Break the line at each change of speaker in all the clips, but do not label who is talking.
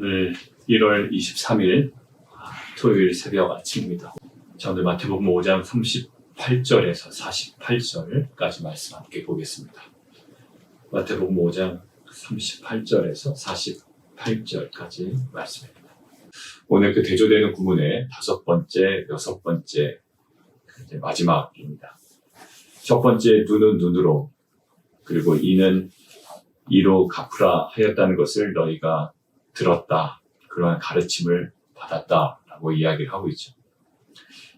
오늘 1월 23일 토요일 새벽 아침입니다. 자, 오늘 마태복음 5장 38절에서 48절까지 말씀 함께 보겠습니다. 마태복음 5장 38절에서 48절까지 말씀입니다. 오늘 그 대조되는 구문의 다섯 번째, 여섯 번째 마지막입니다. 첫 번째 눈은 눈으로, 그리고 이는 이로 갚으라 하였다는 것을 너희가 들었다, 그러한 가르침을 받았다라고 이야기를 하고 있죠.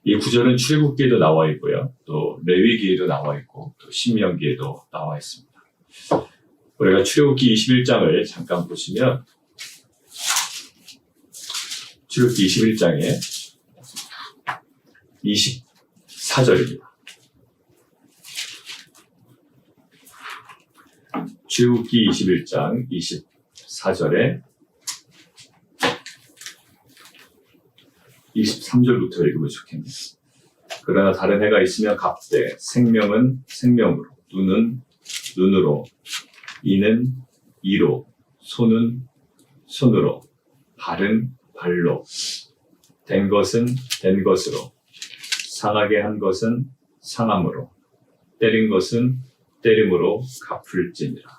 이 구절은 출애굽기에도 나와 있고요, 또 레위기에도 나와 있고, 또 신명기에도 나와 있습니다. 우리가 출애굽기 21장을 잠깐 보시면, 출애굽기 21장에 24절입니다. 출애굽기 21장 24절에 23절부터 읽으면 좋겠네요. 그러나 다른 해가 있으면 갚되, 생명은 생명으로, 눈은 눈으로, 이는 이로, 손은 손으로, 발은 발로, 된 것은 된 것으로, 상하게 한 것은 상함으로, 때린 것은 때림으로 갚을지니라.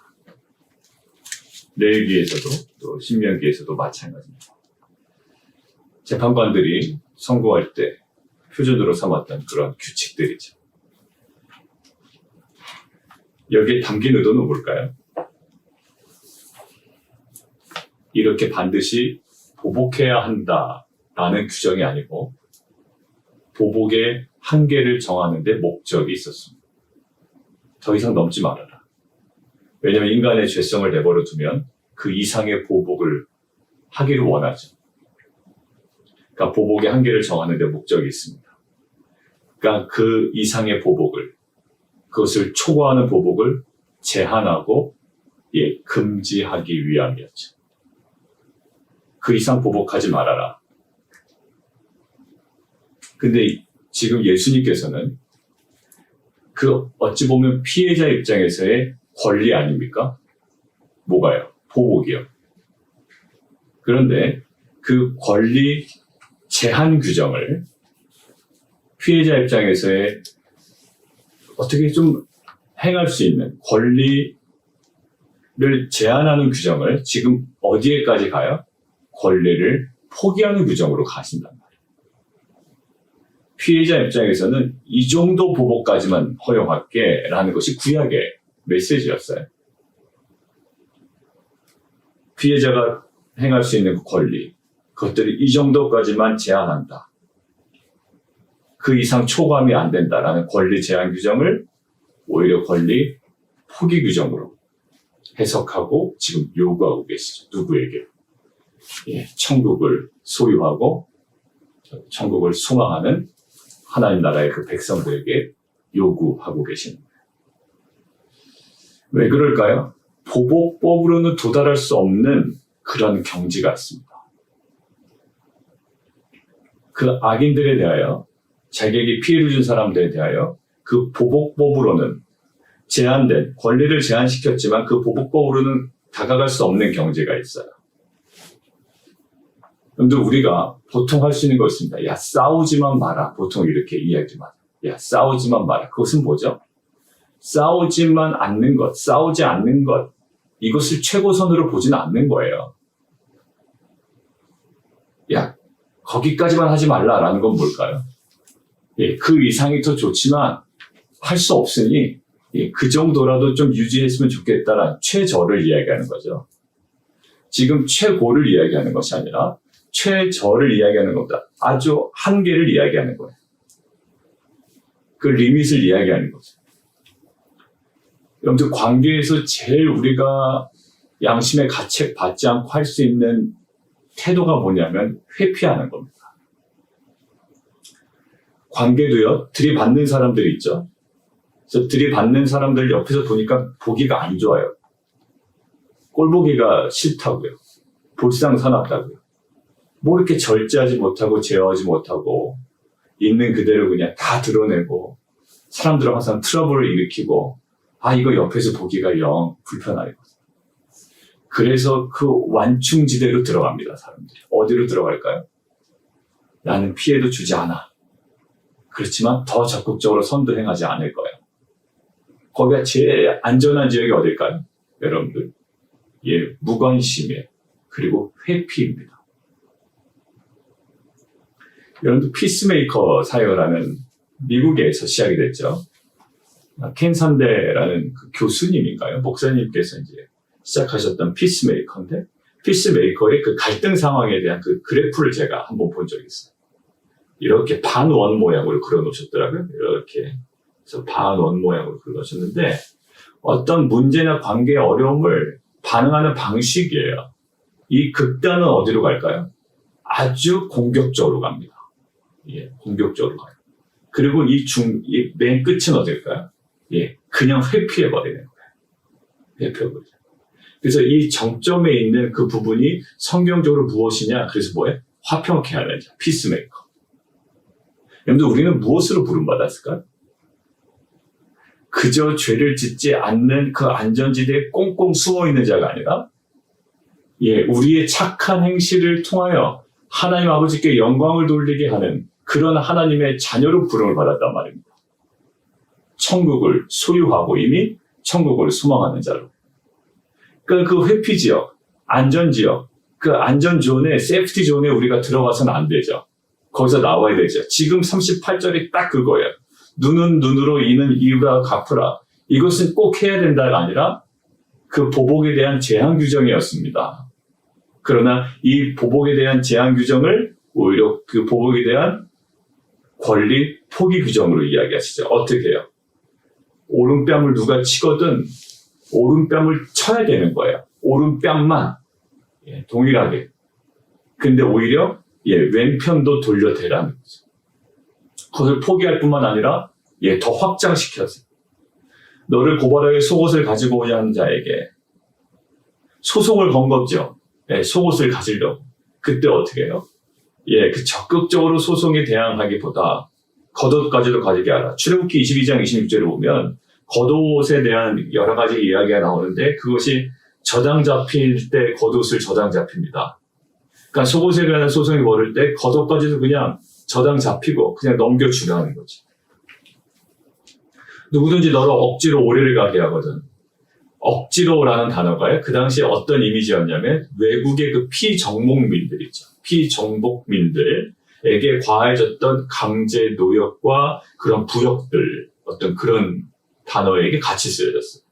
레위기에서도 또 신명기에서도 마찬가지입니다. 재판관들이 선고할 때 표준으로 삼았던 그런 규칙들이죠. 여기에 담긴 의도는 뭘까요? 이렇게 반드시 보복해야 한다라는 규정이 아니고, 보복의 한계를 정하는 데 목적이 있었습니다. 더 이상 넘지 말아라. 왜냐하면 인간의 죄성을 내버려 두면 그 이상의 보복을 하기를 원하죠. 그러니까 보복의 한계를 정하는 데 목적이 있습니다. 그러니까 그 이상의 보복을, 그것을 초과하는 보복을 제한하고 금지하기 위함이었죠. 그 이상 보복하지 말아라. 근데 지금 예수님께서는 그 어찌 보면 피해자 입장에서의 권리 아닙니까? 뭐가요? 보복이요. 그런데 그 권리 제한 규정을 피해자 입장에서의 어떻게 좀 행할 수 있는 권리를 제한하는 규정을 지금 어디에까지 가요? 권리를 포기하는 규정으로 가신단 말이에요. 피해자 입장에서는 이 정도 보복까지만 허용할게 라는 것이 구약의 메시지였어요. 피해자가 행할 수 있는 권리, 그것들이 이 정도까지만 제한한다. 그 이상 초과함이 안 된다라는 권리 제한 규정을 오히려 권리 포기 규정으로 해석하고 지금 요구하고 계시죠. 누구에게? 천국을 소유하고 천국을 소망하는 하나님 나라의 그 백성들에게 요구하고 계시는 거예요. 왜 그럴까요? 보복법으로는 도달할 수 없는 그런 경지가 있습니다. 그 악인들에 대하여, 자기에게 피해를 준 사람들에 대하여 그 보복법으로는 제한된, 권리를 제한시켰지만 그 보복법으로는 다가갈 수 없는 경지가 있어요. 그런데 우리가 보통 할 수 있는 거 있습니다. 야, 싸우지만 마라. 보통 이렇게 이야기만. 야, 싸우지만 마라. 그것은 뭐죠? 싸우지만 않는 것, 싸우지 않는 것, 이것을 최고선으로 보지는 않는 거예요. 야, 거기까지만 하지 말라라는 건 뭘까요? 그 이상이 더 좋지만 할 수 없으니 그 정도라도 좀 유지했으면 좋겠다라는 최저를 이야기하는 거죠. 지금 최고를 이야기하는 것이 아니라 최저를 이야기하는 것보다 아주 한계를 이야기하는 거예요. 그 리밋을 이야기하는 거죠. 여러분들, 관계에서 제일 우리가 양심의 가책 받지 않고 할 수 있는 태도가 뭐냐면 회피하는 겁니다. 관계도요, 들이받는 사람들이 있죠. 그래서 들이받는 사람들 옆에서 보니까 보기가 안 좋아요. 꼴보기가 싫다고요. 볼상사납다고요. 뭐 이렇게 절제하지 못하고 제어하지 못하고 있는 그대로 그냥 다 드러내고 사람들은 항상 트러블을 일으키고, 이거 옆에서 보기가 영 불편하거든요. 그래서 그 완충지대로 들어갑니다, 사람들이. 어디로 들어갈까요? 나는 피해도 주지 않아. 그렇지만 더 적극적으로 선도 행하지 않을 거야. 거기가 제일 안전한 지역이 어딜까요? 여러분들. 예, 무관심이에요. 그리고 회피입니다. 여러분들 피스메이커 사역을 하는 미국에서 시작이 됐죠. 켄산대라는 그 교수님인가요? 목사님께서 이제 시작하셨던 피스메이커인데, 피스메이커의 그 갈등 상황에 대한 그 그래프를 제가 한번 본 적이 있어요. 이렇게 반원 모양으로 그려놓으셨더라고요. 이렇게. 그래서 반원 모양으로 그려놓으셨는데, 어떤 문제나 관계의 어려움을 반응하는 방식이에요. 이 극단은 어디로 갈까요? 아주 공격적으로 갑니다. 예, 공격적으로 가요. 그리고 이 맨 끝은 어딜까요? 예, 그냥 회피해버리는 거예요. 회피해버리죠. 그래서 이 정점에 있는 그 부분이 성경적으로 무엇이냐? 그래서 뭐예요? 화평케 하는 자, 피스메이커. 여러분들, 우리는 무엇으로 부름받았을까요? 그저 죄를 짓지 않는 그 안전지대에 꽁꽁 숨어있는 자가 아니라, 예, 우리의 착한 행실을 통하여 하나님 아버지께 영광을 돌리게 하는 그런 하나님의 자녀로 부름을 받았단 말입니다. 천국을 소유하고 이미 천국을 소망하는 자로. 그러니까 그 회피지역, 안전지역, 그 안전존에, 세이프티존에 우리가 들어가서는 안 되죠. 거기서 나와야 되죠. 지금 38절이 딱 그거예요. 눈은 눈으로, 이는 이유라 갚으라. 이것은 꼭 해야 된다가 아니라 그 보복에 대한 제한 규정이었습니다. 그러나 이 보복에 대한 제한 규정을 오히려 그 보복에 대한 권리 포기 규정으로 이야기하시죠. 어떻게 해요? 오른뺨을 누가 치거든 오른뺨을 쳐야 되는 거예요. 오른뺨만. 예, 동일하게. 근데 오히려 왼편도 돌려대라는 거죠. 그것을 포기할 뿐만 아니라 더 확장시켰어요. 너를 고발하여 속옷을 가지고 오냐 하는 자에게 소송을 건 거죠. 속옷을 가지려고. 그때 어떻게 해요? 그 적극적으로 소송에 대항하기보다 겉옷까지도 가지게 하라. 출애굽기 22장 26절을 보면 겉옷에 대한 여러 가지 이야기가 나오는데 그것이 저당 잡힐 때 겉옷을 저당 잡힙니다. 그러니까 속옷에 대한 소송이 벌일 때 겉옷까지도 그냥 저당 잡히고 그냥 넘겨주라는 거지. 누구든지 너를 억지로 오래를 가게 하거든. 억지로라는 단어가요. 그 당시에 어떤 이미지였냐면 외국의 그 피정복민들 있죠. 피정복민들에게 과해졌던 강제 노역과 그런 부역들, 어떤 그런 단어에게 같이 쓰여졌어요.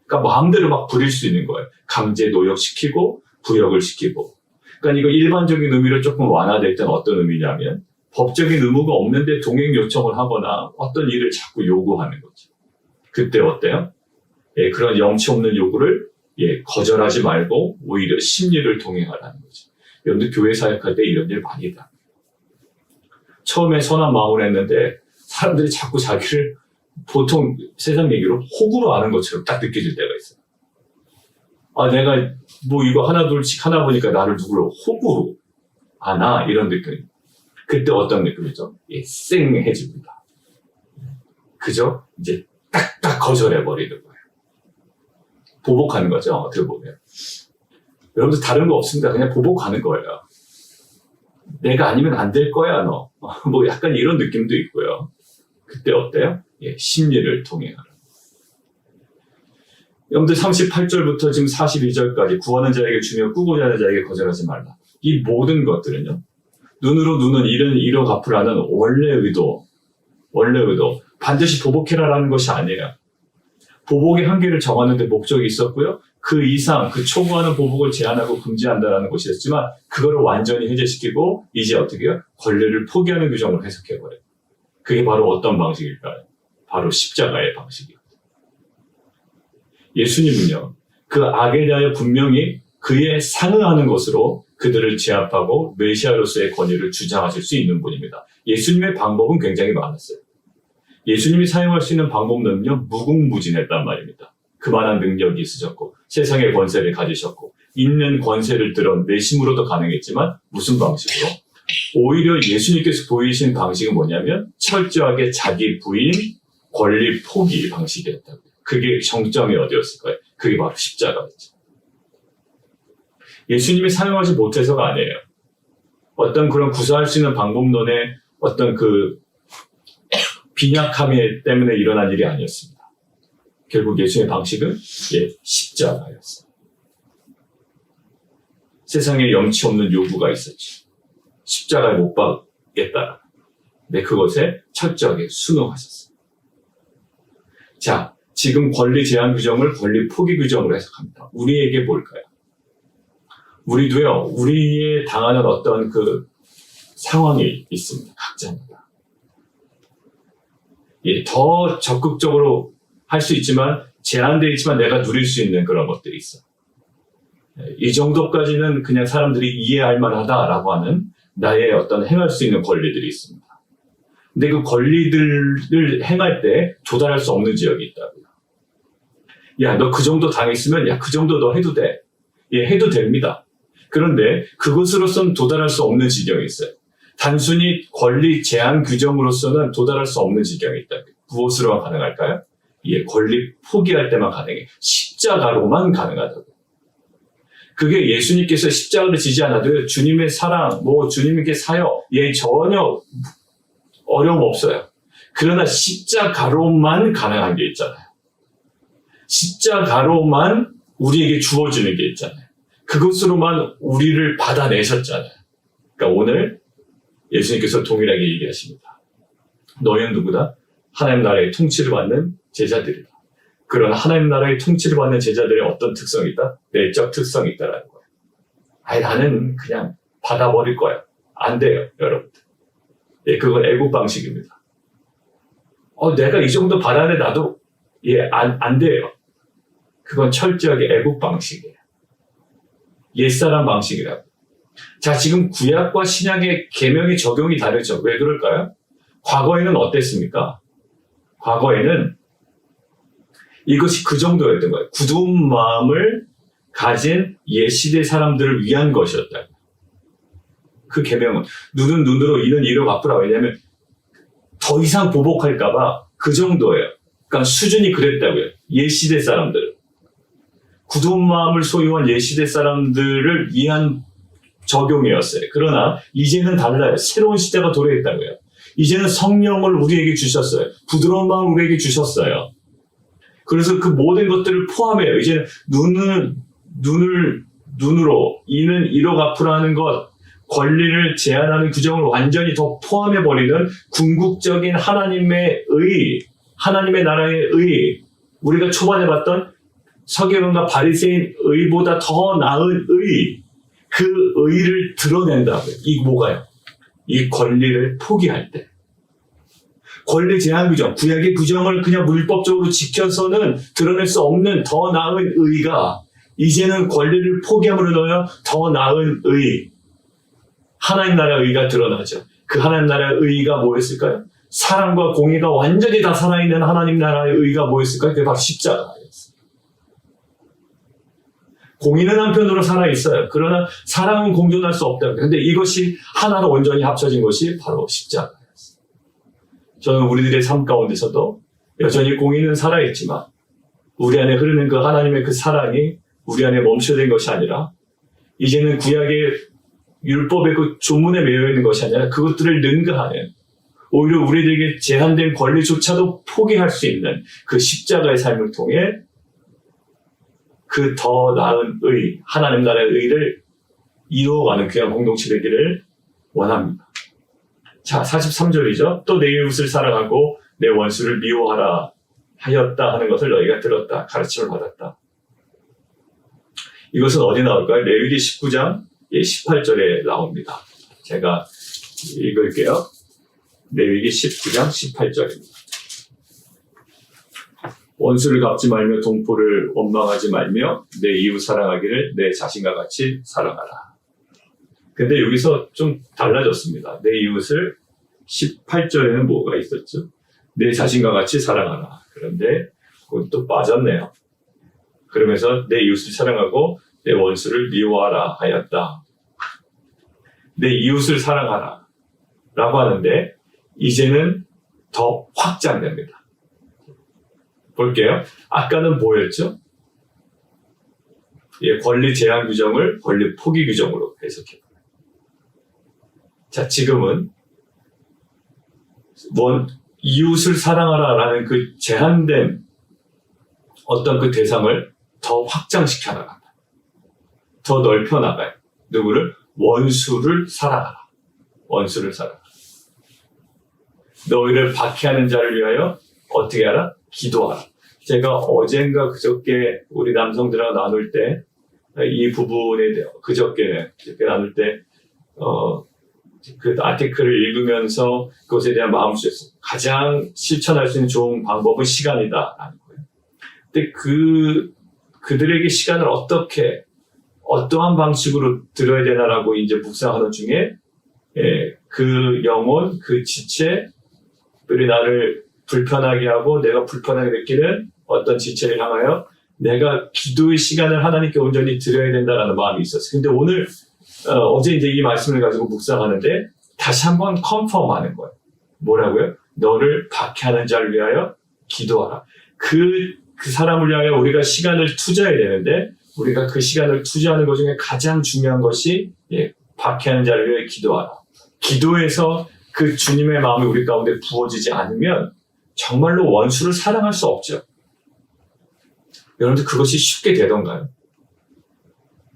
그러니까 마음대로 막 부릴 수 있는 거예요. 강제 노역시키고 부역을 시키고. 그러니까 이거 일반적인 의미로 조금 완화될 때는 어떤 의미냐면 법적인 의무가 없는데 동행 요청을 하거나 어떤 일을 자꾸 요구하는 거죠. 그때 어때요? 그런 염치 없는 요구를 거절하지 말고 오히려 심리를 동행하라는 거죠. 여러분들 교회 사역할 때 이런 일 많이 해요. 처음에 선한 마음을 했는데 사람들이 자꾸 자기를 보통 세상 얘기로 호구로 아는 것처럼 딱 느껴질 때가 있어요. 아, 내가 뭐 이거 하나 둘씩 하나 보니까 나를 누구로 호구로 아나 이런 느낌. 그때 어떤 느낌이죠? 쌩해집니다. 그죠? 이제 딱딱 거절해버리는 거예요. 보복하는 거죠. 어떻게 보면. 여러분들 다른 거 없습니다. 그냥 보복하는 거예요. 내가 아니면 안 될 거야, 너. 뭐 약간 이런 느낌도 있고요. 그때 어때요? 심리를 동행하라. 여러분들 38절부터 지금 42절까지 구하는 자에게 주며 꾸고자 하는 자에게 거절하지 말라. 이 모든 것들은요. 눈으로 눈은 이로 갚으라는 원래 의도. 반드시 보복해라라는 것이 아니에요. 보복의 한계를 정하는 데 목적이 있었고요. 그 이상, 그 초과하는 보복을 제한하고 금지한다라는 것이었지만 그거를 완전히 해제시키고 이제 어떻게 해요? 권리를 포기하는 규정을 해석해버려요. 그게 바로 어떤 방식일까요? 바로 십자가의 방식이에요. 예수님은요. 그 악에 대하여 분명히 그에 상응하는 것으로 그들을 제압하고 메시아로서의 권위를 주장하실 수 있는 분입니다. 예수님의 방법은 굉장히 많았어요. 예수님이 사용할 수 있는 방법론은요, 무궁무진했단 말입니다. 그만한 능력이 있으셨고, 세상의 권세를 가지셨고, 있는 권세를 드러내심으로도 가능했지만, 무슨 방식으로? 오히려 예수님께서 보이신 방식은 뭐냐면, 철저하게 자기 부인, 권리 포기 방식이었다고요. 그게 정점이 어디였을까요? 그게 바로 십자가였죠. 예수님이 사용하지 못해서가 아니에요. 어떤 그런 구사할 수 있는 방법론의 어떤 그 빈약함 때문에 일어난 일이 아니었습니다. 결국 예수의 방식은 십자가였어요. 세상에 염치 없는 요구가 있었죠. 십자가에 못 박겠다. 근데 그것에 철저하게 순응하셨어요. 자, 지금 권리 제한 규정을 권리 포기 규정으로 해석합니다. 우리에게 뭘까요? 우리도요, 우리의 당하는 어떤 그 상황이 있습니다. 각자입니다. 더 적극적으로 할 수 있지만, 제한되어 있지만 내가 누릴 수 있는 그런 것들이 있어요. 이 정도까지는 그냥 사람들이 이해할 만하다라고 하는 나의 어떤 행할 수 있는 권리들이 있습니다. 근데 그 권리들을 행할 때 도달할 수 없는 지역이 있다고요. 야, 너 그 정도 당했으면, 야, 그 정도 너 해도 돼. 해도 됩니다. 그런데 그것으로서는 도달할 수 없는 지경이 있어요. 단순히 권리 제한 규정으로서는 도달할 수 없는 지경이 있다. 무엇으로만 가능할까요? 권리 포기할 때만 가능해. 십자가로만 가능하다고. 그게 예수님께서 십자가를 지지 않아도 주님의 사랑, 주님께 사역, 전혀 어려움 없어요. 그러나 십자가로만 가능한 게 있잖아요. 십자가로만 우리에게 주어지는 게 있잖아요. 그것으로만 우리를 받아내셨잖아요. 그러니까 오늘 예수님께서 동일하게 얘기하십니다. 너희는 누구다? 하나님 나라의 통치를 받는 제자들이다. 그런 하나님 나라의 통치를 받는 제자들의 어떤 특성이 있다? 내적 특성이 있다라는 거예요. 나는 그냥 받아버릴 거야. 안 돼요, 여러분들. 그건 애국 방식입니다. 내가 이 정도 받아내 나도 안 돼요. 그건 철저하게 애국 방식이에요. 옛사람 방식이라고. 자, 지금 구약과 신약의 계명의 적용이 다르죠. 왜 그럴까요? 과거에는 어땠습니까? 과거에는 이것이 그 정도였던 거예요. 굳은 마음을 가진 옛시대 사람들을 위한 것이었다. 그 계명은 눈은 눈으로 이는 이로 갚으라. 왜냐하면 더 이상 보복할까봐 그 정도예요. 그러니까 수준이 그랬다고요. 옛시대 사람들은. 굳은 마음을 소유한 옛시대 사람들을 위한 적용이었어요. 그러나 이제는 달라요. 새로운 시대가 도래했다고요. 이제는 성령을 우리에게 주셨어요. 부드러운 마음을 우리에게 주셨어요. 그래서 그 모든 것들을 포함해요. 이제는 눈으로, 이는 이로 갚으라는 것, 권리를 제한하는 규정을 완전히 더 포함해버리는 궁극적인 하나님의 하나님의 나라의 우리가 초반에 봤던 서기관과 바리새인 의보다 더 나은 그 의를 드러낸다고요. 이 뭐가요? 이 권리를 포기할 때. 권리 제한 규정, 구약의 규정을 그냥 물법적으로 지켜서는 드러낼 수 없는 더 나은 의가 이제는 권리를 포기함으로 인하여 더 나은 하나님 나라의 의가 드러나죠. 그 하나님 나라의 의가 뭐였을까요? 사랑과 공의가 완전히 다 살아있는 하나님 나라의 의가 뭐였을까요? 그게 바로 십자가였어요. 공의는 한편으로 살아있어요. 그러나 사랑은 공존할 수 없다. 그런데 이것이 하나로 온전히 합쳐진 것이 바로 십자가였어요. 저는 우리들의 삶 가운데서도 여전히 공의는 살아있지만 우리 안에 흐르는 그 하나님의 그 사랑이 우리 안에 멈춰진 것이 아니라 이제는 구약의 율법의 그 조문에 매여 있는 것이 아니라 그것들을 능가하는 오히려 우리들에게 제한된 권리조차도 포기할 수 있는 그 십자가의 삶을 통해 그 더 나은 하나님 나라의 의를 이루어가는 귀한 공동체 되기를 원합니다. 자, 43절이죠. 또 내 이웃을 사랑하고 내 원수를 미워하라 하였다 하는 것을 너희가 들었다. 가르침을 받았다. 이것은 어디 나올까요? 레위기 19장 18절에 나옵니다. 제가 읽을게요. 레위기 19장 18절입니다. 원수를 갚지 말며 동포를 원망하지 말며 내 이웃 사랑하기를 내 자신과 같이 사랑하라. 근데 여기서 좀 달라졌습니다. 내 이웃을 18절에는 뭐가 있었죠? 내 자신과 같이 사랑하라. 그런데 그건 또 빠졌네요. 그러면서 내 이웃을 사랑하고 내 원수를 미워하라 하였다. 내 이웃을 사랑하라 라고 하는데 이제는 더 확장됩니다. 볼게요. 아까는 뭐였죠? 권리 제한 규정을 권리 포기 규정으로 해석해요. 자, 지금은 이웃을 사랑하라라는 그 제한된 어떤 그 대상을 더 확장시켜 나간다. 더 넓혀 나가요. 누구를? 원수를 사랑하라. 원수를 사랑하라. 너희를 박해하는 자를 위하여 어떻게 하라? 기도하라. 제가 어젠가 그저께 우리 남성들하고 나눌 때 이 부분에 대해 그저께 나눌 때 그 아티클을 읽으면서 그것에 대한 마음을 주셨어요. 가장 실천할 수 있는 좋은 방법은 시간이다라는 거예요. 근데 그들에게 시간을 어떠한 방식으로 들어야 되나라고 이제 묵상하는 중에 그 영혼, 그 지체들이 나를 불편하게 하고 내가 불편하게 느끼는 어떤 지체를 향하여 내가 기도의 시간을 하나님께 온전히 드려야 된다라는 마음이 있었어요. 근데 오늘 어제 이제 이 말씀을 가지고 묵상하는데 다시 한번 컨펌하는 거예요. 뭐라고요? 너를 박해하는 자를 위하여 기도하라. 그 사람을 위하여 우리가 시간을 투자해야 되는데 우리가 그 시간을 투자하는 것 중에 가장 중요한 것이 박해하는 자를 위하여 기도하라. 기도에서 그 주님의 마음이 우리 가운데 부어지지 않으면 정말로 원수를 사랑할 수 없죠. 여러분들 그것이 쉽게 되던가요?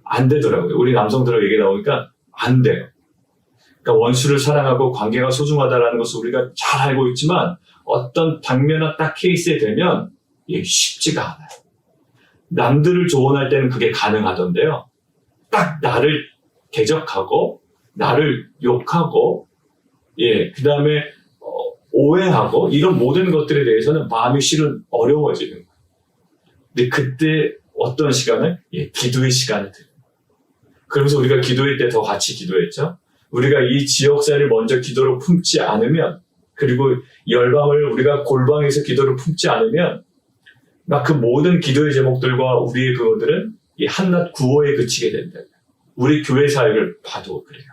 안 되더라고요. 우리 남성들하고 얘기 나오니까 안 돼요. 그러니까 원수를 사랑하고 관계가 소중하다는 것을 우리가 잘 알고 있지만 어떤 당면한 딱 케이스에 되면 이게 쉽지가 않아요. 남들을 조언할 때는 그게 가능하던데요. 딱 나를 대적하고 나를 욕하고 그 다음에 오해하고 이런 모든 것들에 대해서는 마음이 실은 어려워지는 거예요. 근데 그때 어떤 시간을? 기도의 시간을 드려요. 그러면서 우리가 기도할 때 더 같이 기도했죠. 우리가 이 지역사회를 먼저 기도로 품지 않으면 그리고 열방을 우리가 골방에서 기도를 품지 않으면 막 그 모든 기도의 제목들과 우리의 그것들은 이 한낱 구호에 그치게 된다. 우리 교회 사회를 봐도 그래요.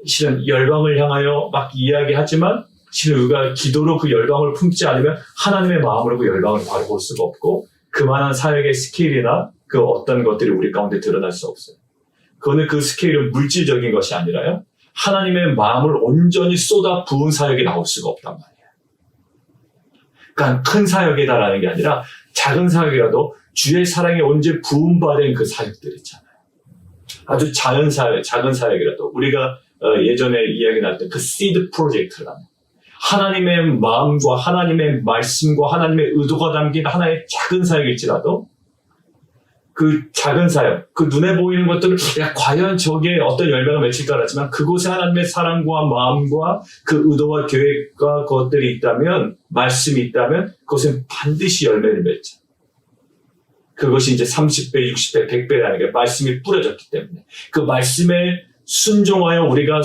실은 열방을 향하여 막 이야기하지만 실은 우리가 기도로 그 열방을 품지 않으면 하나님의 마음으로 그 열방을 바로 볼 수가 없고 그만한 사역의 스케일이나 그 어떤 것들이 우리 가운데 드러날 수 없어요. 그거는 그 스케일은 물질적인 것이 아니라요. 하나님의 마음을 온전히 쏟아 부은 사역이 나올 수가 없단 말이에요. 그러니까 큰 사역이다라는 게 아니라 작은 사역이라도 주의 사랑이 언제 부음받은 그 사역들 있잖아요. 아주 작은 사역이라도 우리가 예전에 이야기 나왔던 그 시드 프로젝트라는 하나님의 마음과 하나님의 말씀과 하나님의 의도가 담긴 하나의 작은 사역일지라도 그 작은 사역, 그 눈에 보이는 것들을 과연 저게 어떤 열매가 맺힐까 하지만 그곳에 하나님의 사랑과 마음과 그 의도와 계획과 그것들이 있다면 말씀이 있다면 그것은 반드시 열매를 맺죠. 그것이 이제 30배, 60배, 100배라는 게 말씀이 뿌려졌기 때문에 그 말씀에 순종하여 우리가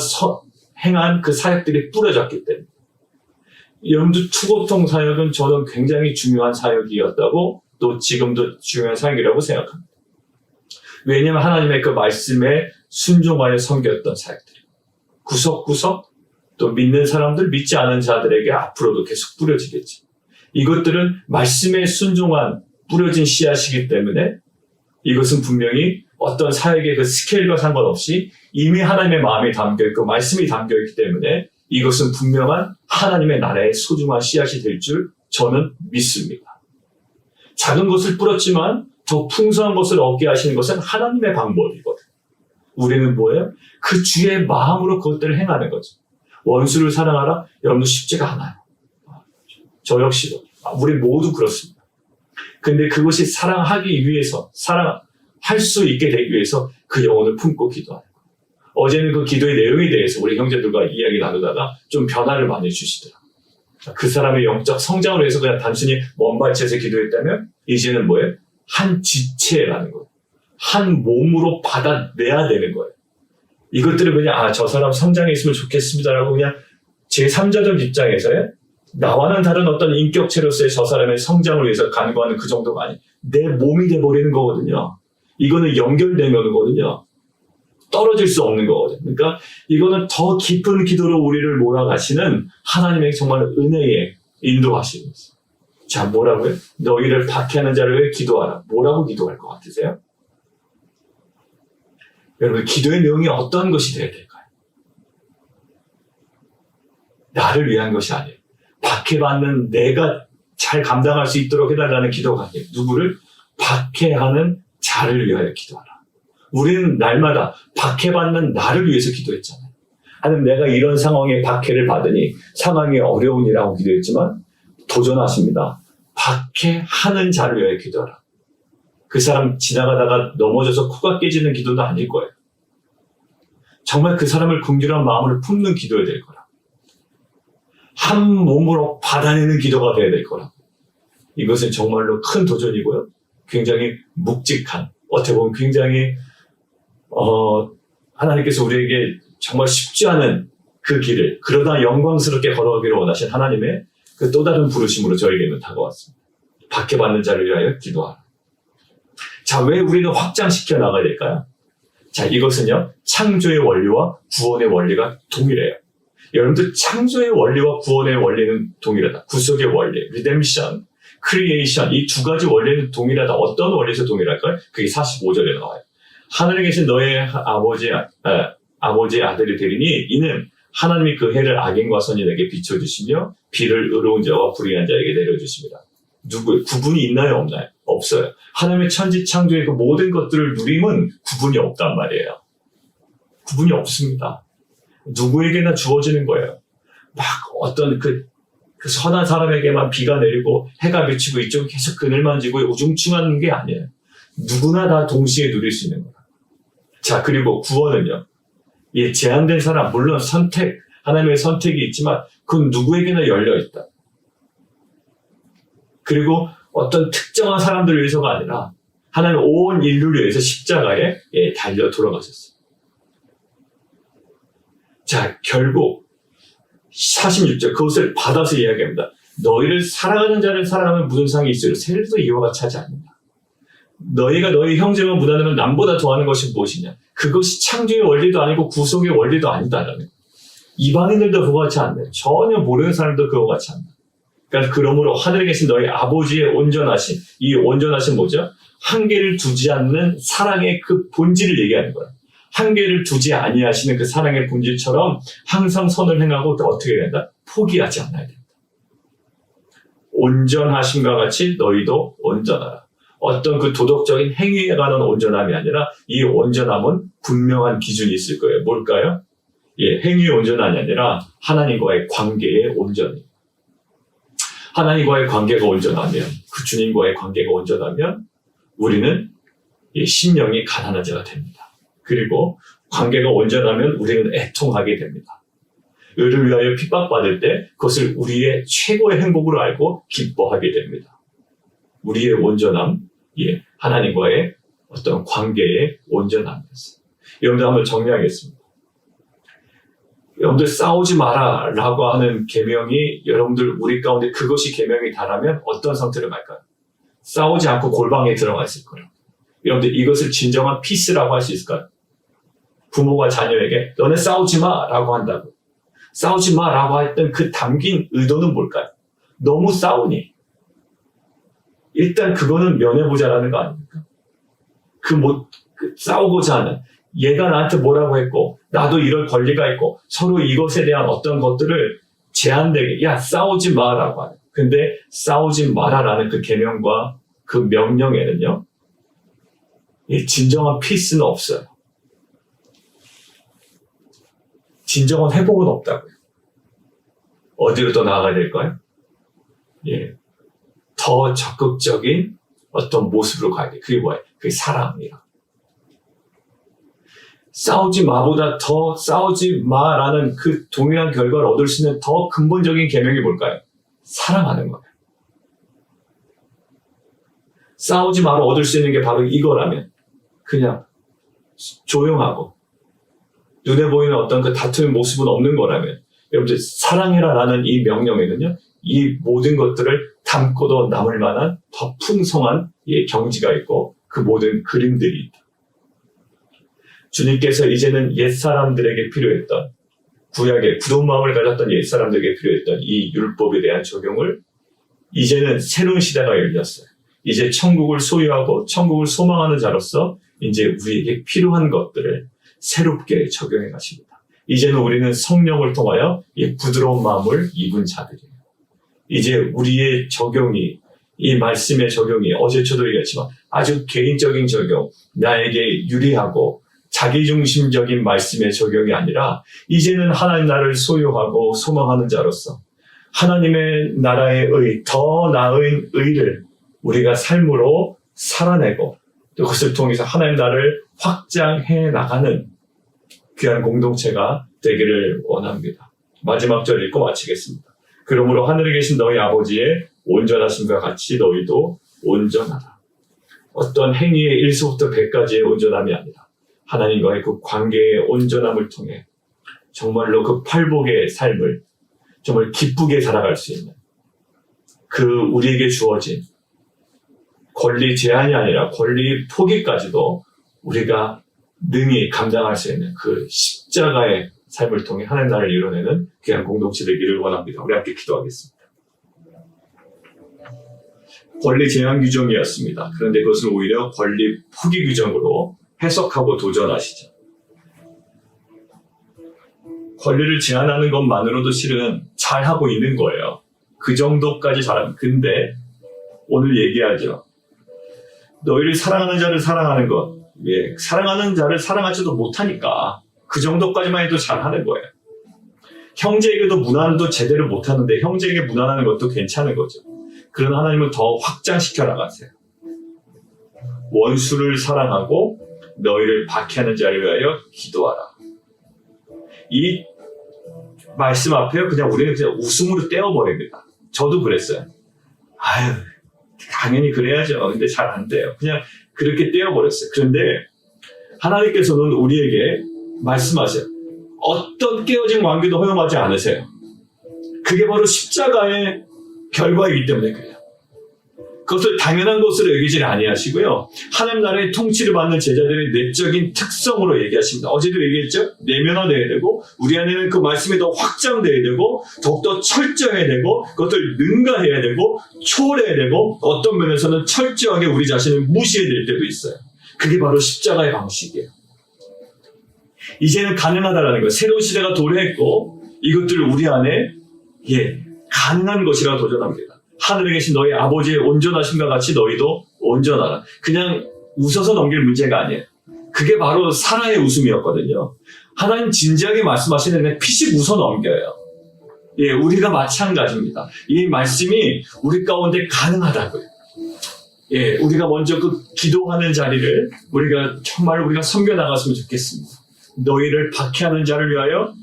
행한 그 사역들이 뿌려졌기 때문에 여러분들 투고통 사역은 저는 굉장히 중요한 사역이었다고 또 지금도 중요한 사역이라고 생각합니다. 왜냐하면 하나님의 그 말씀에 순종하여 섬겼던 사역들 구석구석 또 믿는 사람들 믿지 않은 자들에게 앞으로도 계속 뿌려지겠지. 이것들은 말씀에 순종한 뿌려진 씨앗이기 때문에 이것은 분명히 어떤 사역의 그 스케일과 상관없이 이미 하나님의 마음이 담겨있고 말씀이 담겨있기 때문에 이것은 분명한 하나님의 나라의 소중한 씨앗이 될 줄 저는 믿습니다. 작은 것을 뿌렸지만 더 풍성한 것을 얻게 하시는 것은 하나님의 방법이거든요. 우리는 뭐예요? 그 주의 마음으로 그것들을 행하는 거죠. 원수를 사랑하라? 여러분도 쉽지가 않아요. 저 역시도. 우리 모두 그렇습니다. 근데 그것이 사랑하기 위해서, 사랑할 수 있게 되기 위해서 그 영혼을 품고 기도하는 거예요. 어제는 그 기도의 내용에 대해서 우리 형제들과 이야기 나누다가 좀 변화를 많이 주시더라고요. 그 사람의 영적 성장으로 해서 그냥 단순히 먼 발치에서 기도했다면 이제는 뭐예요? 한 지체라는 거예요. 한 몸으로 받아내야 되는 거예요. 이것들을 그냥 저 사람 성장했으면 좋겠습니다라고 그냥 제3자적 입장에서요. 나와는 다른 어떤 인격체로서의 저 사람의 성장을 위해서 간구하는 그 정도가 아니 내 몸이 돼버리는 거거든요. 이거는 연결된 거거든요. 떨어질 수 없는 거거든요. 그러니까 이거는 더 깊은 기도로 우리를 몰아가시는 하나님의 정말 은혜에 인도하시는 거예요. 자, 뭐라고요? 너희를 박해하는 자를 위해 기도하라. 뭐라고 기도할 것 같으세요? 여러분, 기도의 내용이 어떤 것이 되어야 될까요? 나를 위한 것이 아니에요. 박해받는 내가 잘 감당할 수 있도록 해달라는 기도가 아니에요. 누구를? 박해하는 자를 위하여 기도하라. 우리는 날마다 박해받는 나를 위해서 기도했잖아요. 하나님, 내가 이런 상황에 박해를 받으니 상황이 어려우니라고 기도했지만 도전하십니다. 박해하는 자를 위하여 기도하라. 그 사람 지나가다가 넘어져서 코가 깨지는 기도도 아닐 거예요. 정말 그 사람을 긍휼한 마음으로 품는 기도해야 될 거라. 한 몸으로 받아내는 기도가 돼야 될 거라. 이것은 정말로 큰 도전이고요. 굉장히 묵직한, 어떻게 보면 굉장히 하나님께서 우리에게 정말 쉽지 않은 그 길을 그러다 영광스럽게 걸어가기를 원하신 하나님의 그 또 다른 부르심으로 저에게는 다가왔습니다. 박해받는 자를 위하여 기도하라. 자, 왜 우리는 확장시켜 나가야 될까요? 자, 이것은요, 창조의 원리와 구원의 원리가 동일해요. 여러분들, 창조의 원리와 구원의 원리는 동일하다. 구속의 원리, 리뎀션, 크리에이션, 이 두 가지 원리는 동일하다. 어떤 원리에서 동일할까요? 그게 45절에 나와요. 하늘에 계신 너의 아버지의 아들이 되리니 이는 하나님이 그 해를 악인과 선인에게 비춰주시며 비를 의로운 자와 불의한 자에게 내려주십니다. 구분이 있나요? 없나요? 없어요. 하나님의 천지 창조의 그 모든 것들을 누림은 구분이 없단 말이에요. 구분이 없습니다. 누구에게나 주어지는 거예요. 막 어떤 그 선한 사람에게만 비가 내리고 해가 비치고 이쪽 계속 그늘만 지고 우중충한 게 아니에요. 누구나 다 동시에 누릴 수 있는 거예요. 자, 그리고 구원은요. 이 제한된 사람, 물론 하나님의 선택이 있지만 그건 누구에게나 열려있다. 그리고 어떤 특정한 사람들을 위해서가 아니라 하나님 온 인류를 위해서 십자가에 달려 돌아가셨어요. 자, 결국 46절 그것을 받아서 이야기합니다. 너희를 사랑하는 자를 사랑하면 무슨 상이 있으리요? 세례도 이와 같이 하지 않는다. 너희가 너희 형제만 무난하면 남보다 더하는 것이 무엇이냐? 그것이 창조의 원리도 아니고 구속의 원리도 아니다라는 거예요. 이방인들도 그와 같이 않네. 전혀 모르는 사람도 그와 같이 않네. 그러니까 그러므로 하늘에 계신 너희 아버지의 온전하신, 이 온전하신 뭐죠? 한계를 두지 않는 사랑의 그 본질을 얘기하는 거예요. 한계를 두지 아니하시는 그 사랑의 본질처럼 항상 선을 행하고 또 어떻게 해야 된다? 포기하지 않아야 된다. 온전하심과 같이 너희도 온전하라. 어떤 그 도덕적인 행위에 관한 온전함이 아니라 이 온전함은 분명한 기준이 있을 거예요. 뭘까요? 행위의 온전함이 아니라 하나님과의 관계의 온전이. 하나님과의 관계가 온전하면, 그 주님과의 관계가 온전하면 우리는 심령이 가난한 자가 됩니다. 그리고 관계가 온전하면 우리는 애통하게 됩니다. 의를 위하여 핍박받을 때 그것을 우리의 최고의 행복으로 알고 기뻐하게 됩니다. 우리의 온전함, 하나님과의 어떤 관계의 온전함이었어요. 여러분들 한번 정리하겠습니다. 여러분들 싸우지 마라 라고 하는 계명이 여러분들 우리 가운데 그것이 계명이 다라면 어떤 선택을 할까요? 싸우지 않고 골방에 들어가 있을 거예요. 여러분들 이것을 진정한 피스라고 할 수 있을까요? 부모가 자녀에게 너네 싸우지 마 라고 한다고. 싸우지 마 라고 했던 그 담긴 의도는 뭘까요? 너무 싸우니. 일단 그거는 면해보자라는 거 아닙니까? 싸우고자 하는, 얘가 나한테 뭐라고 했고, 나도 이럴 권리가 있고, 서로 이것에 대한 어떤 것들을 제한되게, 야, 싸우지 마라고 하는. 근데 싸우지 마라라는 그 계명과 그 명령에는요, 진정한 피스는 없어요. 진정한 회복은 없다고요. 어디로 더 나아가야 될까요? 더 적극적인 어떤 모습으로 가야 돼. 그게 뭐예요? 그게 사랑이라. 싸우지 마보다 더 싸우지 마라는 그 동일한 결과를 얻을 수 있는 더 근본적인 계명이 뭘까요? 사랑하는 거예요. 싸우지 마로 얻을 수 있는 게 바로 이거라면 그냥 조용하고 눈에 보이는 어떤 그 다툼의 모습은 없는 거라면 여러분들 사랑해라라는 이 명령에는요. 이 모든 것들을 담고도 남을 만한 더 풍성한 경지가 있고 그 모든 그림들이 있다. 주님께서 이제는 옛사람들에게 필요했던 구약의 굳은 마음을 가졌던 옛사람들에게 필요했던 이 율법에 대한 적용을 이제는 새로운 시대가 열렸어요. 이제 천국을 소유하고 천국을 소망하는 자로서 이제 우리에게 필요한 것들을 새롭게 적용해 가십니다. 이제는 우리는 성령을 통하여 이 부드러운 마음을 입은 자들이에요. 이제 우리의 적용이, 이 말씀의 적용이 어제처도 얘기했지만 아주 개인적인 적용, 나에게 유리하고 자기중심적인 말씀의 적용이 아니라 이제는 하나님 나라를 소유하고 소망하는 자로서 하나님의 나라의 의, 더 나은 의를 우리가 삶으로 살아내고 또 그것을 통해서 하나님 나라를 확장해 나가는 귀한 공동체가 되기를 원합니다. 마지막 절 읽고 마치겠습니다. 그러므로 하늘에 계신 너희 아버지의 온전하심과 같이 너희도 온전하라. 어떤 행위의 1서부터 100까지의 온전함이 아니라 하나님과의 그 관계의 온전함을 통해 정말로 그 팔복의 삶을 정말 기쁘게 살아갈 수 있는 그 우리에게 주어진 권리 제한이 아니라 권리 포기까지도 우리가 능히 감당할 수 있는 그 십자가의 삶을 통해 하나님 나라를 이뤄내는 귀한 공동체 되기를 원합니다. 우리 함께 기도하겠습니다. 권리 제한 규정이었습니다. 그런데 그것을 오히려 권리 포기 규정으로 해석하고 도전하시죠. 권리를 제한하는 것만으로도 실은 잘하고 있는 거예요. 그 정도까지 잘하면. 근데 오늘 얘기하죠. 너희를 사랑하는 자를 사랑하는 것. 예, 사랑하는 자를 사랑하지도 못하니까 그 정도까지만 해도 잘하는 거예요. 형제에게도 무난도 제대로 못하는데 형제에게 무난하는 것도 괜찮은 거죠. 그러나 하나님은 더 확장시켜 나가세요. 원수를 사랑하고 너희를 박해하는 자를 위하여 기도하라. 이 말씀 앞에 그냥 우리는 그냥 웃음으로 떼어버립니다. 저도 그랬어요. 아유, 당연히 그래야죠. 근데 잘 안 돼요. 그냥 그렇게 떼어버렸어요. 그런데 하나님께서는 우리에게 말씀하세요. 어떤 깨어진 관계도 허용하지 않으세요. 그게 바로 십자가의 결과이기 때문에 그래요. 그것을 당연한 것으로 여기질 아니하시고요. 하나님 나라의 통치를 받는 제자들의 내적인 특성으로 얘기하십니다. 어제도 얘기했죠? 내면화되어야 되고 우리 안에는 그 말씀이 더 확장되어야 되고 더욱더 철저해야 되고 그것을 능가해야 되고 초월해야 되고 어떤 면에서는 철저하게 우리 자신을 무시해야 될 때도 있어요. 그게 바로 십자가의 방식이에요. 이제는 가능하다라는 거예요. 새로운 시대가 도래했고 이것들을 우리 안에 가능한 것이라 도전합니다. 하늘에 계신 너희 아버지의 온전하심과 같이 너희도 온전하라. 그냥 웃어서 넘길 문제가 아니에요. 그게 바로 사라의 웃음이었거든요. 하나님 진지하게 말씀하시는 데 피식 웃어 넘겨요. 예, 우리가 마찬가지입니다. 이 말씀이 우리 가운데 가능하다고요. 예, 우리가 먼저 그 기도하는 자리를 우리가 섬겨 나갔으면 좋겠습니다. 너희를 박해하는 자를 위하여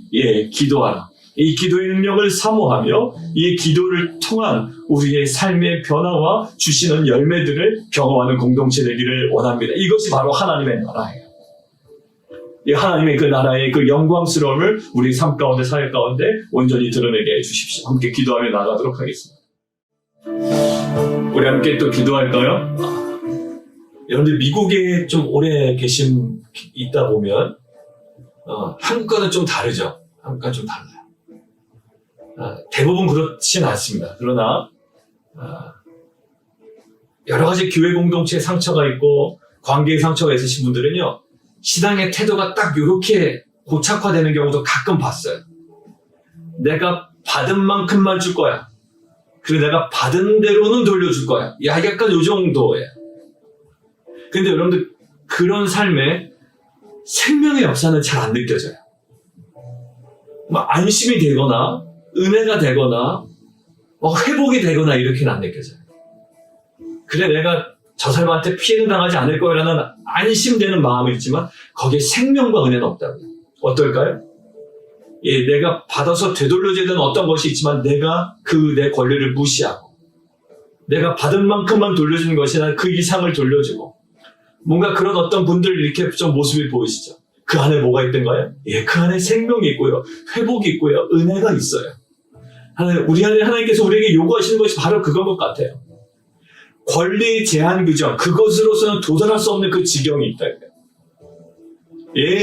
기도하라. 이 기도의 능력을 사모하며 이 기도를 통한 우리의 삶의 변화와 주시는 열매들을 경험하는 공동체 되기를 원합니다. 이것이 바로 하나님의 나라예요. 이 하나님의 그 나라의 그 영광스러움을 우리 삶 가운데 사회 가운데 온전히 드러내게 해주십시오. 함께 기도하며 나가도록 하겠습니다. 우리 함께 또 기도할까요? 여러분들 미국에 좀 오래 있다 보면 한국과는 좀 다르죠. 한국과는 좀 달라요. 대부분 그렇진 않습니다. 그러나 여러 가지 교회 공동체에 상처가 있고 관계에 상처가 있으신 분들은요. 신앙의 태도가 딱 이렇게 고착화되는 경우도 가끔 봤어요. 내가 받은 만큼만 줄 거야. 그리고 내가 받은 대로는 돌려줄 거야. 약간 이 정도예요. 근데 여러분들 그런 삶에 생명의 역사는 잘 안 느껴져요. 안심이 되거나 은혜가 되거나 회복이 되거나 이렇게는 안 느껴져요. 그래 내가 저 사람한테 피해는 당하지 않을 거라는 안심되는 마음이 있지만 거기에 생명과 은혜는 없다고요. 어떨까요? 내가 받아서 되돌려줘야 되는 어떤 것이 있지만 내가 내 권리를 무시하고 내가 받은 만큼만 돌려주는 것이 아니라 그 이상을 돌려주고 뭔가 그런 어떤 분들 이렇게 좀 모습이 보이시죠? 그 안에 뭐가 있던가요? 그 안에 생명이 있고요. 회복이 있고요. 은혜가 있어요. 우리 안에 하나님께서 우리에게 요구하시는 것이 바로 그건 것 같아요. 권리 제한 규정, 그것으로서는 도달할 수 없는 그 지경이 있다.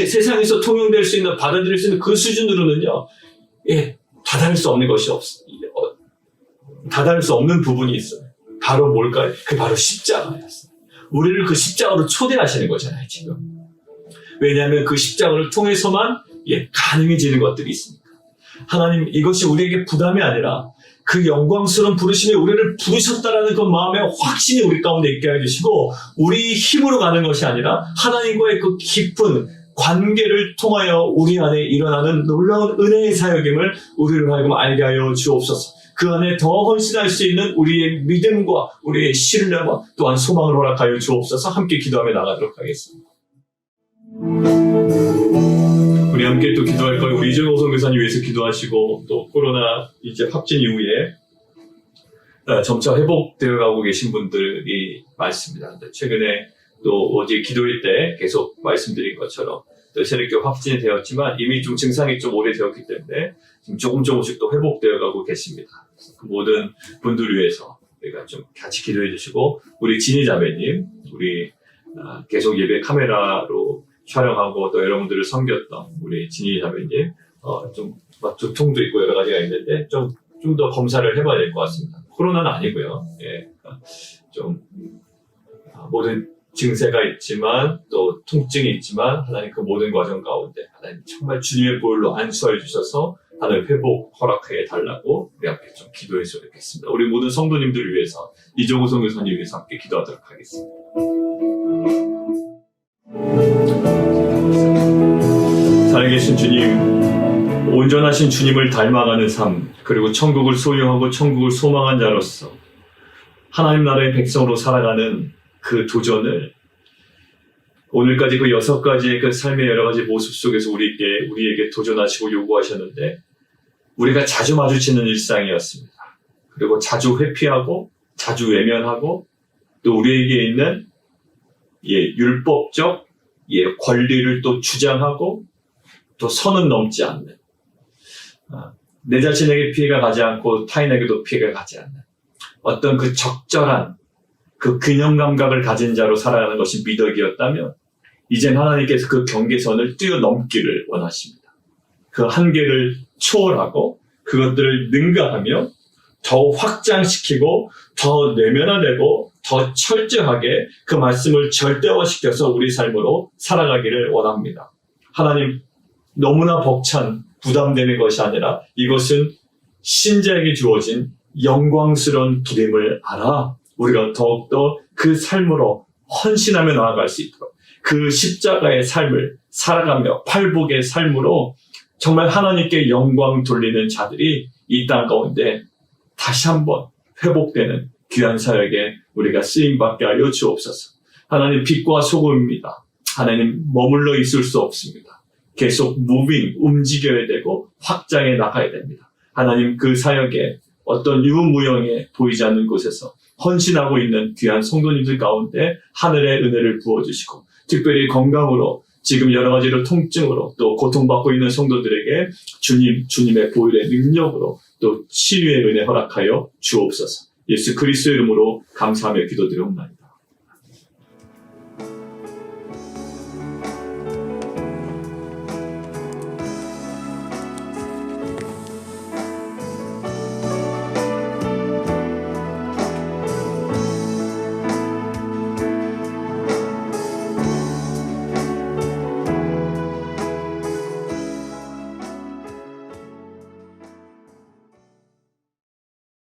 세상에서 통용될 수 있는, 받아들일 수 있는 그 수준으로는요, 다다를 수 없는 것이 다다를 수 없는 부분이 있어요. 바로 뭘까요? 그게 바로 십자가였어요. 우리를 그 십자가로 초대하시는 거잖아요, 지금. 왜냐하면 그 십자가를 통해서만 가능해지는 것들이 있습니다. 하나님, 이것이 우리에게 부담이 아니라 그 영광스러운 부르심에 우리를 부르셨다라는 그 마음의 확신이 우리 가운데 있게 해주시고, 우리 힘으로 가는 것이 아니라 하나님과의 그 깊은 관계를 통하여 우리 안에 일어나는 놀라운 은혜의 사역임을 우리를 하여금 알게 하여 주옵소서. 그 안에 더 헌신할 수 있는 우리의 믿음과 우리의 신뢰와 또한 소망을 허락하여 주옵소서. 함께 기도하며 나가도록 하겠습니다. 우리 함께 또 기도할 거예요. 우리 이정호 선교사님 위해서 기도하시고, 또 코로나 이제 확진 이후에 점차 회복되어 가고 계신 분들이 많습니다. 최근에 또 어제 기도회 때 계속 말씀드린 것처럼 또 세력교 확진이 되었지만 이미 좀 증상이 좀 오래되었기 때문에 지금 조금씩 또 회복되어 가고 계십니다. 그 모든 분들을 위해서 우리가 좀 같이 기도해 주시고, 우리 진희 자매님, 우리 계속 예배 카메라로 촬영하고 또 여러분들을 섬겼던 우리 진희 자매님, 좀 두통도 있고 여러 가지가 있는데 좀 더 검사를 해봐야 될 것 같습니다. 코로나는 아니고요. 좀 모든 증세가 있지만 또 통증이 있지만 하나님 그 모든 과정 가운데 하나님 정말 주님의 보혈로 안수해 주셔서 하나님 회복 허락해 달라고 우리 함께 좀 기도해서 뵙겠습니다. 우리 모든 성도님들을 위해서 이정호 선교사님 위해서 함께 기도하도록 하겠습니다. 살아계신 주님, 온전하신 주님을 닮아가는 삶, 그리고 천국을 소유하고 천국을 소망한 자로서 하나님 나라의 백성으로 살아가는 그 도전을 오늘까지 그 6가지의 그 삶의 여러 가지 모습 속에서 우리에게 도전하시고 요구하셨는데, 우리가 자주 마주치는 일상이었습니다. 그리고 자주 회피하고 자주 외면하고 또 우리에게 있는 율법적 권리를 또 주장하고 또 선은 넘지 않는, 내 자신에게 피해가 가지 않고 타인에게도 피해가 가지 않는 어떤 그 적절한 그 균형 감각을 가진 자로 살아가는 것이 미덕이었다면, 이젠 하나님께서 그 경계선을 뛰어넘기를 원하십니다. 그 한계를 초월하고 그것들을 능가하며 더 확장시키고 더 내면화되고 더 철저하게 그 말씀을 절대화시켜서 우리 삶으로 살아가기를 원합니다. 하나님, 너무나 벅찬 부담되는 것이 아니라 이것은 신자에게 주어진 영광스러운 기름을 알아 우리가 더욱더 그 삶으로 헌신하며 나아갈 수 있도록, 그 십자가의 삶을 살아가며 팔복의 삶으로 정말 하나님께 영광 돌리는 자들이 이 땅 가운데 다시 한번 회복되는 귀한 사역에 우리가 쓰임받게 하여 주옵소서. 하나님, 빛과 소금입니다. 하나님, 머물러 있을 수 없습니다. 계속 움직여야 되고 확장해 나가야 됩니다. 하나님, 그 사역에 어떤 유무형에 보이지 않는 곳에서 헌신하고 있는 귀한 성도님들 가운데 하늘의 은혜를 부어주시고, 특별히 건강으로 지금 여러 가지로 통증으로 또 고통받고 있는 성도들에게 주님의 보혈의 능력으로 또 치유의 은혜 허락하여 주옵소서. 예수 그리스도의 이름으로 감사하며 기도드리옵나이다.